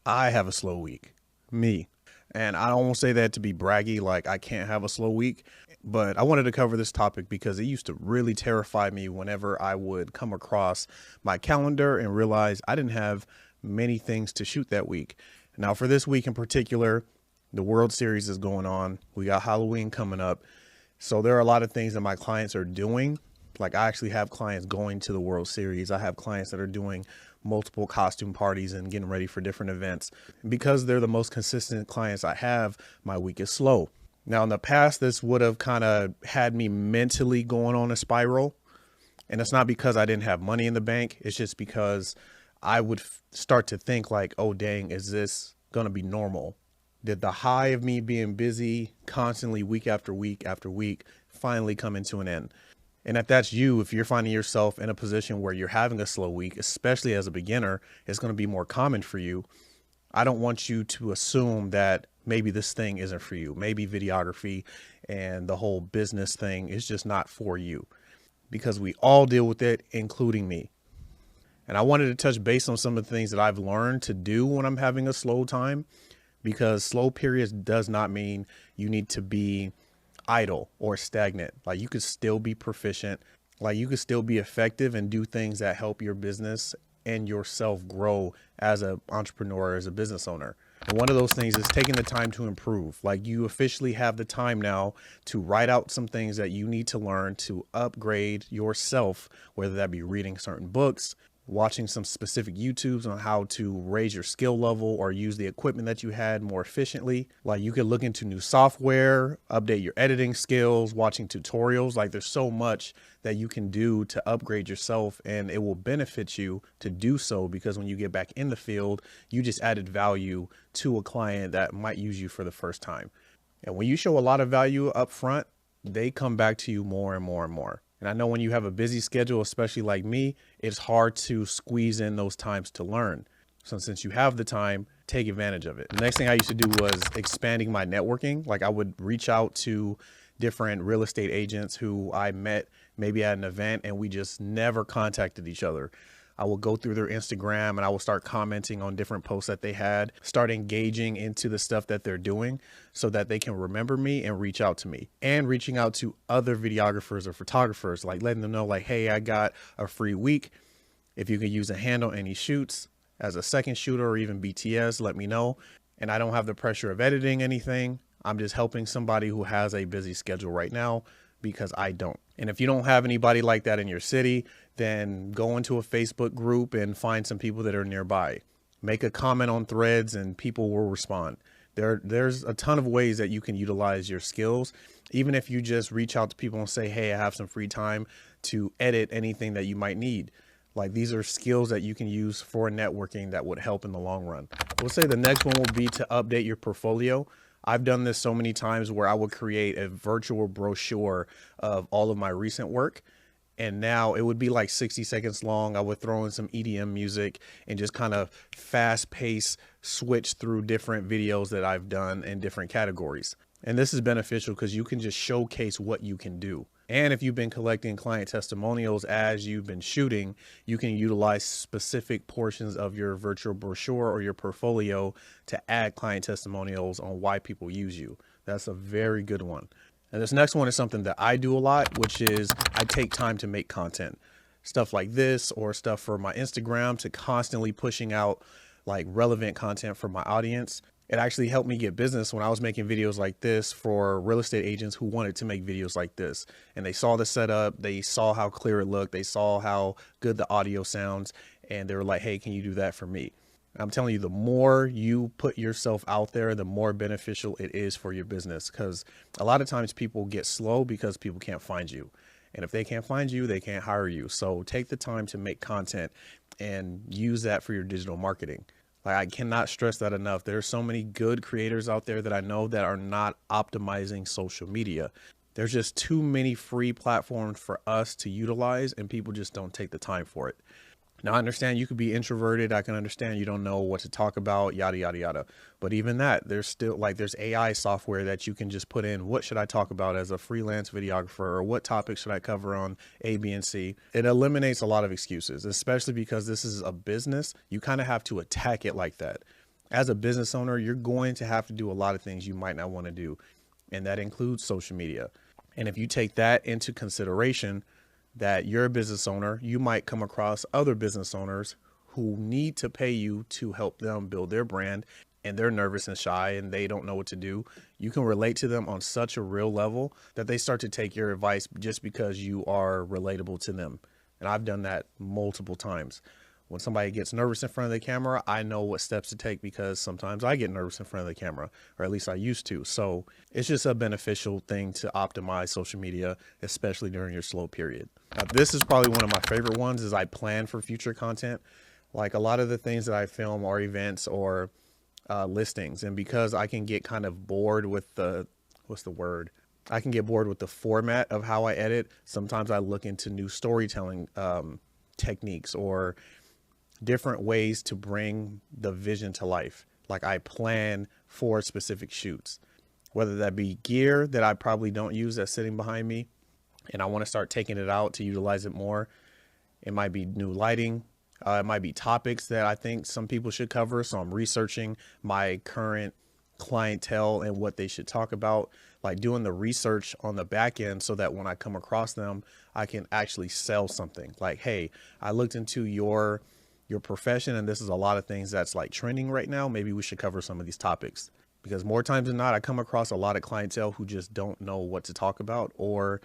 I have a slow week. Me. And I don't want to say that to be braggy, like I can't have a slow week, but I wanted to cover this topic because it used to really terrify me whenever I would come across my calendar and realize I didn't have many things to shoot that week. Now, for this week in particular, the World Series is going on. We got Halloween coming up. So there are a lot of things that my clients are doing. Like I actually have clients going to the World Series. I have clients that are doing multiple costume parties and getting ready for different events. Because they're the most consistent clients I have, my week is slow. Now in the past, this would have kind of had me mentally going on a spiral. And it's not because I didn't have money in the bank. It's just because I would start to think like, oh, dang, is this going to be normal? Did the high of me being busy constantly week after week after week finally come into an end? And if that's you, if you're finding yourself in a position where you're having a slow week, especially as a beginner, it's going to be more common for you. I don't want you to assume that maybe this thing isn't for you. Maybe videography and the whole business thing is just not for you, because we all deal with it, including me. And I wanted to touch base on some of the things that I've learned to do when I'm having a slow time, because slow periods does not mean you need to be idle or stagnant. Like you could still be proficient, like you could still be effective and do things that help your business and yourself grow as an entrepreneur, as a business owner. And one of those things is taking the time to improve. Like you officially have the time now to write out some things that you need to learn to upgrade yourself, whether that be reading certain books, watching some specific YouTubes on how to raise your skill level or use the equipment that you had more efficiently. Like you could look into new software, update your editing skills, watching tutorials. Like there's so much that you can do to upgrade yourself, and it will benefit you to do so, because when you get back in the field, you just added value to a client that might use you for the first time. And when you show a lot of value up front, they come back to you more and more and more. And I know when you have a busy schedule, especially like me, it's hard to squeeze in those times to learn. So since you have the time, take advantage of it. The next thing I used to do was expanding my networking. Like I would reach out to different real estate agents who I met maybe at an event, and we just never contacted each other. I will go through their Instagram and I will start commenting on different posts that they had, start engaging into the stuff that they're doing so that they can remember me and reach out to me, and reaching out to other videographers or photographers, like letting them know like, hey, I got a free week. If you can use a hand on any shoots as a second shooter or even BTS, let me know. And I don't have the pressure of editing anything. I'm just helping somebody who has a busy schedule right now, because I don't. And if you don't have anybody like that in your city, then go into a Facebook group and find some people that are nearby. Make a comment on threads and people will respond. There's a ton of ways that you can utilize your skills. Even if you just reach out to people and say, hey, I have some free time to edit anything that you might need. Like these are skills that you can use for networking that would help in the long run. We'll say the next one will be to update your portfolio. I've done this so many times where I would create a virtual brochure of all of my recent work. And now it would be like 60 seconds long. I would throw in some EDM music and just kind of fast pace switch through different videos that I've done in different categories. And this is beneficial because you can just showcase what you can do. And if you've been collecting client testimonials as you've been shooting, you can utilize specific portions of your virtual brochure or your portfolio to add client testimonials on why people use you. That's a very good one. And this next one is something that I do a lot, which is I take time to make content. Stuff like this or stuff for my Instagram, to constantly pushing out like relevant content for my audience. It actually helped me get business when I was making videos like this for real estate agents who wanted to make videos like this. And they saw the setup, they saw how clear it looked, they saw how good the audio sounds, and they were like, hey, can you do that for me? I'm telling you, the more you put yourself out there, the more beneficial it is for your business, because a lot of times people get slow because people can't find you. And if they can't find you, they can't hire you. So take the time to make content and use that for your digital marketing. Like I cannot stress that enough. There's so many good creators out there that I know that are not optimizing social media. There's just too many free platforms for us to utilize, and people just don't take the time for it. Now, I understand you could be introverted. I can understand you don't know what to talk about, yada, yada, yada. But even that, there's still like there's AI software that you can just put in, what should I talk about as a freelance videographer, or what topics should I cover on A, B, and C? It eliminates a lot of excuses, especially because this is a business. You kind of have to attack it like that. As a business owner, you're going to have to do a lot of things you might not want to do, and that includes social media. And if you take that into consideration, that you're a business owner, you might come across other business owners who need to pay you to help them build their brand, and they're nervous and shy and they don't know what to do. You can relate to them on such a real level that they start to take your advice just because you are relatable to them. And I've done that multiple times. When somebody gets nervous in front of the camera, I know what steps to take because sometimes I get nervous in front of the camera, or at least I used to. So it's just a beneficial thing to optimize social media, especially during your slow period. Now, this is probably one of my favorite ones is I plan for future content. Like a lot of the things that I film are events or listings. And because I can get kind of bored with I can get bored with the format of how I edit. Sometimes I look into new storytelling techniques or different ways to bring the vision to life. Like I plan for specific shoots, whether that be gear that I probably don't use that's sitting behind me and I want to start taking it out to utilize it more. It might be new lighting. It might be topics that I think some people should cover. So I'm researching my current clientele and what they should talk about, like doing the research on the back end so that when I come across them, I can actually sell something. Like, hey, I looked into your profession and this is a lot of things that's like trending right now. Maybe we should cover some of these topics, because more times than not, I come across a lot of clientele who just don't know what to talk about, or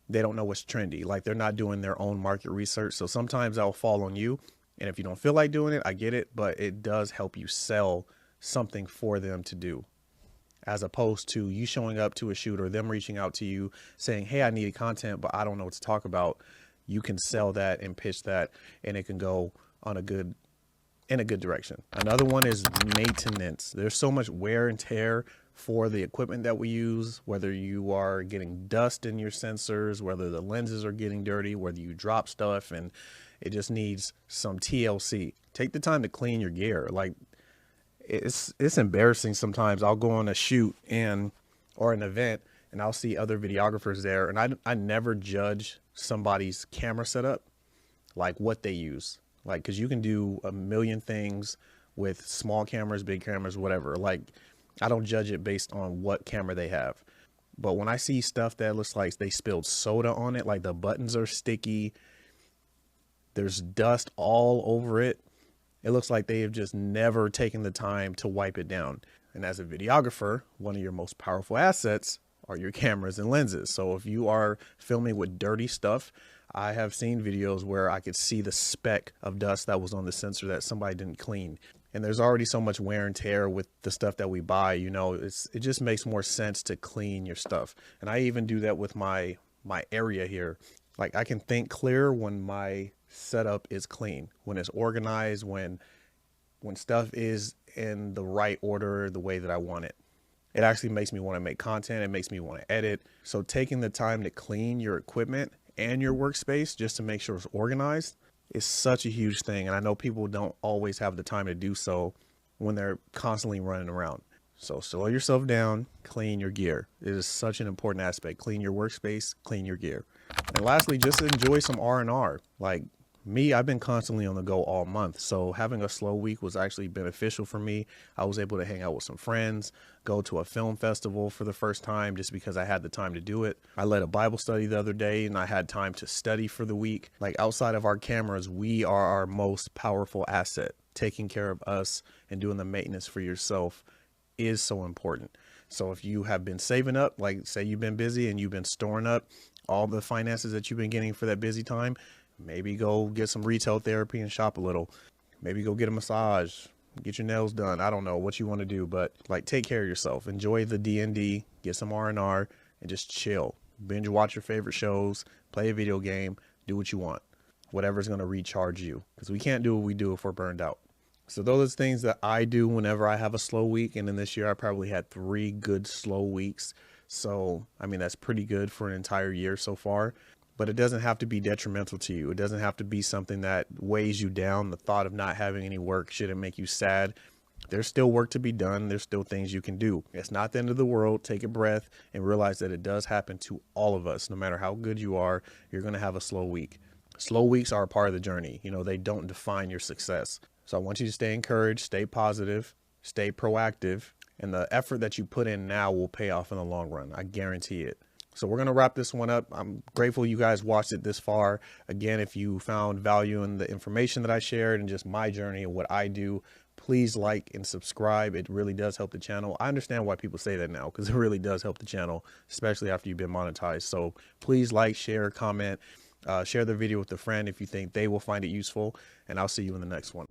they don't know what's trendy. Like they're not doing their own market research. So sometimes I'll fall on you. And if you don't feel like doing it, I get it, but it does help you sell something for them to do, as opposed to you showing up to a shoot or them reaching out to you saying, hey, I need content, but I don't know what to talk about. You can sell that and pitch that, and it can go on in a good direction. Another one is maintenance. There's so much wear and tear for the equipment that we use, whether you are getting dust in your sensors, whether the lenses are getting dirty, whether you drop stuff and it just needs some TLC. Take the time to clean your gear. Like it's embarrassing sometimes. I'll go on a shoot or an event and I'll see other videographers there, and I never judge somebody's camera setup, like what they use. Like, cause you can do a million things with small cameras, big cameras, whatever. Like, I don't judge it based on what camera they have. But when I see stuff that looks like they spilled soda on it, like the buttons are sticky, there's dust all over it, it looks like they have just never taken the time to wipe it down. And as a videographer, one of your most powerful assets are your cameras and lenses. So if you are filming with dirty stuff, I have seen videos where I could see the speck of dust that was on the sensor that somebody didn't clean. And there's already so much wear and tear with the stuff that we buy, you know, it just makes more sense to clean your stuff. And I even do that with my area here. Like I can think clear when my setup is clean, when it's organized, when stuff is in the right order, the way that I want it. It actually makes me want to make content. It makes me want to edit. So taking the time to clean your equipment and your workspace just to make sure it's organized is such a huge thing. And I know people don't always have the time to do so when they're constantly running around. So slow yourself down, clean your gear. It is such an important aspect. Clean your workspace, clean your gear. And lastly, just enjoy some R&R. Like me, I've been constantly on the go all month. So having a slow week was actually beneficial for me. I was able to hang out with some friends, go to a film festival for the first time just because I had the time to do it. I led a Bible study the other day and I had time to study for the week. Like outside of our cameras, we are our most powerful asset. Taking care of us and doing the maintenance for yourself is so important. So if you have been saving up, like say you've been busy and you've been storing up all the finances that you've been getting for that busy time, maybe go get some retail therapy and shop a little. Maybe go get a massage, get your nails done. I don't know what you want to do, but like take care of yourself. Enjoy the D&D, get some R&R, and just chill. Binge watch your favorite shows, play a video game, do what you want. Whatever's going to recharge you, because we can't do what we do if we're burned out. So those are things that I do whenever I have a slow week. And then this year I probably had 3 good slow weeks. So, I mean, that's pretty good for an entire year so far. But it doesn't have to be detrimental to you. It doesn't have to be something that weighs you down. The thought of not having any work shouldn't make you sad. There's still work to be done. There's still things you can do. It's not the end of the world. Take a breath and realize that it does happen to all of us. No matter how good you are, you're going to have a slow week. Slow weeks are a part of the journey. You know, they don't define your success. So I want you to stay encouraged, stay positive, stay proactive, and the effort that you put in now will pay off in the long run. I guarantee it. So we're going to wrap this one up. I'm grateful you guys watched it this far. Again, if you found value in the information that I shared and just my journey and what I do, please like and subscribe. It really does help the channel. I understand why people say that now, because it really does help the channel, especially after you've been monetized. So please like, share, comment, share the video with a friend if you think they will find it useful, and I'll see you in the next one.